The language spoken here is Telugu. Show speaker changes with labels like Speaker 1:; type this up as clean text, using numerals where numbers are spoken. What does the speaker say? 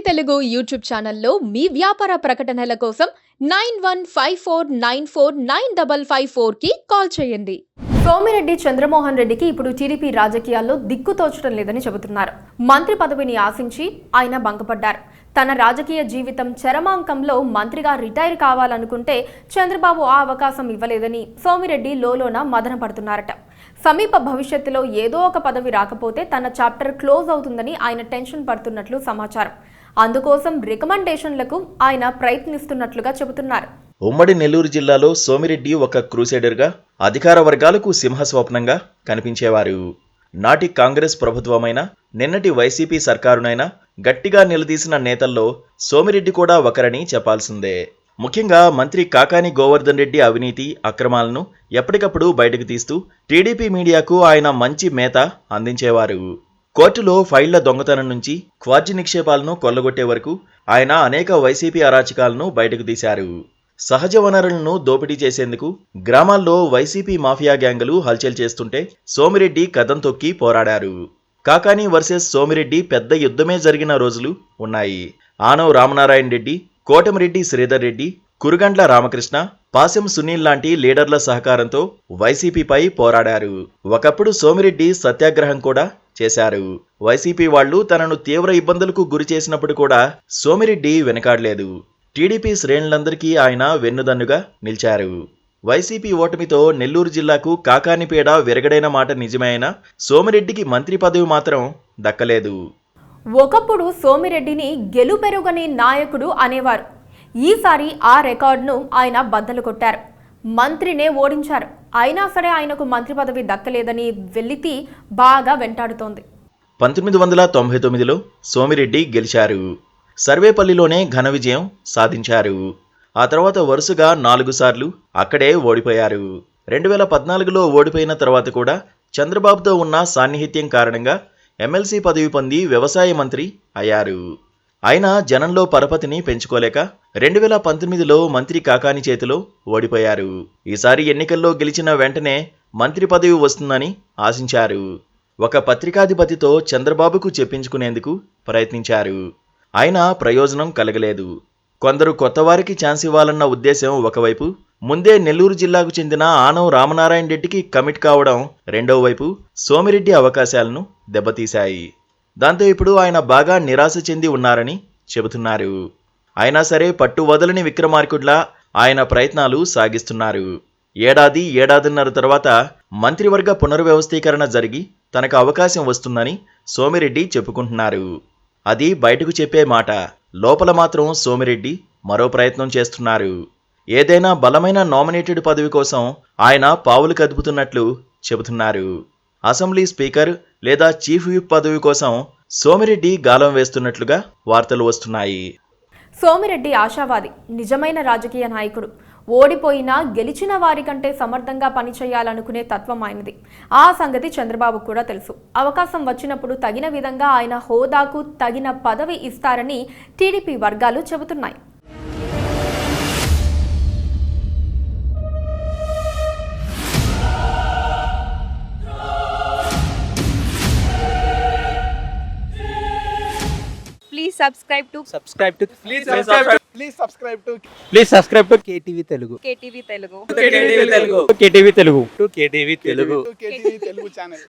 Speaker 1: తెలుగు యూట్యూబ్ ఛానల్లో మీ వ్యాపార ప్రకటనల కోసం 9154949554 కి కాల్ చేయండి.
Speaker 2: సోమిరెడ్డి చంద్రమోహన్ రెడ్డికి ఇప్పుడు టీడీపీ రాజకీయాల్లో దిక్కుతోచడం లేదని చెబుతున్నారు. మంత్రి పదవిని ఆశించి ఆయన భంగపడ్డారు. తన రాజకీయ జీవితం చరమాంకంలో మంత్రిగా రిటైర్ కావాలనుకుంటే చంద్రబాబు ఆ అవకాశం ఇవ్వలేదని సోమిరెడ్డి లోలోన మదన పడుతున్నారట. సమీప భవిష్యత్తులో ఏదో ఒక పదవి రాకపోతే తన చాప్టర్ క్లోజ్ అవుతుందని ఆయన టెన్షన్ పడుతున్నట్లు సమాచారం. అందుకోసం రికమెండేషన్లకు ఆయన ప్రయత్నిస్తున్నట్లుగా చెబుతున్నారు.
Speaker 3: ఉమ్మడి నెల్లూరు జిల్లాలో సోమిరెడ్డి ఒక క్రూసేడర్గా అధికార వర్గాలకు సింహస్వప్నంగా కనిపించేవారు. నాటి కాంగ్రెస్ ప్రభుత్వమైనా నిన్నటి వైసీపీ సర్కారునైనా గట్టిగా నిలదీసిన నేతల్లో సోమిరెడ్డి కూడా ఒకరని చెప్పాల్సిందే. ముఖ్యంగా మంత్రి కాకాని గోవర్ధన్ రెడ్డి అవినీతి అక్రమాలను ఎప్పటికప్పుడు బయటకు తీస్తూ టీడీపీ మీడియాకు ఆయన మంచి మేత అందించేవారు. కోర్టులో ఫైళ్ల దొంగతనం నుంచి క్వార్జీ నిక్షేపాలను కొల్లగొట్టే వరకు ఆయన అనేక వైసీపీ అరాచకాలను బయటకు తీశారు. సహజ వనరులను దోపిడీ చేసేందుకు గ్రామాల్లో వైసీపీ మాఫియా గ్యాంగులు హల్చల్ చేస్తుంటే సోమిరెడ్డి కదం తొక్కి పోరాడారు. కాకాని వర్సెస్ సోమిరెడ్డి పెద్ద యుద్ధమే జరిగిన రోజులు ఉన్నాయి. ఆనవ్ రామనారాయణ రెడ్డి, కోటమిరెడ్డి శ్రీధర్ రెడ్డి, కురుగండ్ల రామకృష్ణ, పాసెం సునీల్ లాంటి లీడర్ల సహకారంతో వైసీపీపై పోరాడారు. ఒకప్పుడు సోమిరెడ్డి సత్యాగ్రహం కూడా చేశారు. వైసీపీ వాళ్లు తనను తీవ్ర ఇబ్బందులకు గురి చేసినప్పుడు కూడా సోమిరెడ్డి వెనకాడలేదు. టీడీపీ శ్రేణులందరికీ ఆయన వెన్నుదన్నుగా నిలిచారు. వైసీపీ ఓటమితో నెల్లూరు జిల్లాకు కాకానిపేడ విరగడైన మాట నిజమే అయినా సోమిరెడ్డికి మంత్రి పదవి మాత్రం దక్కలేదు.
Speaker 2: ఒకప్పుడు సోమిరెడ్డిని గెలుపెరుగని నాయకుడు అనేవారు. ఈసారి ఆ రికార్డును ఆయన బద్దలు కొట్టారు. మంత్రినే ఓడించారు. అయినా సరే ఆయనకు మంత్రి పదవి దక్కలేదని వెల్లితి బాగా వెంటాడుతోంది.
Speaker 3: 1999లో సోమిరెడ్డి గెలిచారు. సర్వేపల్లిలోనే ఘన విజయం సాధించారు. ఆ తర్వాత వరుసగా 4 సార్లు అక్కడే ఓడిపోయారు. 2014లో ఓడిపోయిన తర్వాత కూడా చంద్రబాబుతో ఉన్న సాన్నిహిత్యం కారణంగా ఎమ్మెల్సీ పదవి పొంది వ్యవసాయ మంత్రి అయ్యారు. ఆయన జనంలో పరపతిని పెంచుకోలేక 2019లో మంత్రి కాకాని చేతిలో ఓడిపోయారు. ఈసారి ఎన్నికల్లో గెలిచిన వెంటనే మంత్రి పదవి వస్తుందని ఆశించారు. ఒక పత్రికాధిపతితో చంద్రబాబుకు చెప్పించుకునేందుకు ప్రయత్నించారు. అయినా ప్రయోజనం కలగలేదు. కొందరు కొత్తవారికి ఛాన్స్ ఇవ్వాలన్న ఉద్దేశం ఒకవైపు, ముందే నెల్లూరు జిల్లాకు చెందిన ఆనవ్ రామనారాయణ రెడ్డికి కమిట్ కావడం రెండో వైపు సోమిరెడ్డి అవకాశాలను దెబ్బతీశాయి. దాంతో ఇప్పుడు ఆయన బాగా నిరాశ చెంది ఉన్నారని చెబుతున్నారు. అయినా సరే పట్టు వదలని విక్రమార్కుడిలా ఆయన ప్రయత్నాలు సాగిస్తున్నారు. ఏడాదిన్నర తర్వాత మంత్రివర్గ పునర్వ్యవస్థీకరణ జరిగి తనకు అవకాశం వస్తుందని సోమిరెడ్డి చెప్పుకుంటున్నారు. అది బయటకు చెప్పే మాట. లోపల మాత్రం సోమిరెడ్డి మరో ప్రయత్నం చేస్తున్నారు. ఏదైనా బలమైన నామినేటెడ్ పదవి కోసం ఆయన పావులు కదుపుతున్నట్లు చెబుతున్నారు. అసెంబ్లీ స్పీకర్ లేదా చీఫ్ విప్ పదవి కోసం సోమిరెడ్డి గాలం వేస్తున్నట్లుగా వార్తలు వస్తున్నాయి.
Speaker 2: సోమిరెడ్డి ఆశావాది, నిజమైన రాజకీయ నాయకుడు. ఓడిపోయినా గెలిచిన వారి కంటే సమర్థంగా పనిచేయాలనుకునే తత్వం ఆయనది. ఆ సంగతి చంద్రబాబు కూడా తెలుసు. అవకాశం వచ్చినప్పుడు తగిన విధంగా ఆయన హోదాకు తగిన పదవి ఇస్తారని టీడీపీ వర్గాలు చెబుతున్నాయి.
Speaker 4: Please subscribe to
Speaker 5: KTV Telugu.
Speaker 4: KTV Telugu.
Speaker 5: KTV Telugu channel.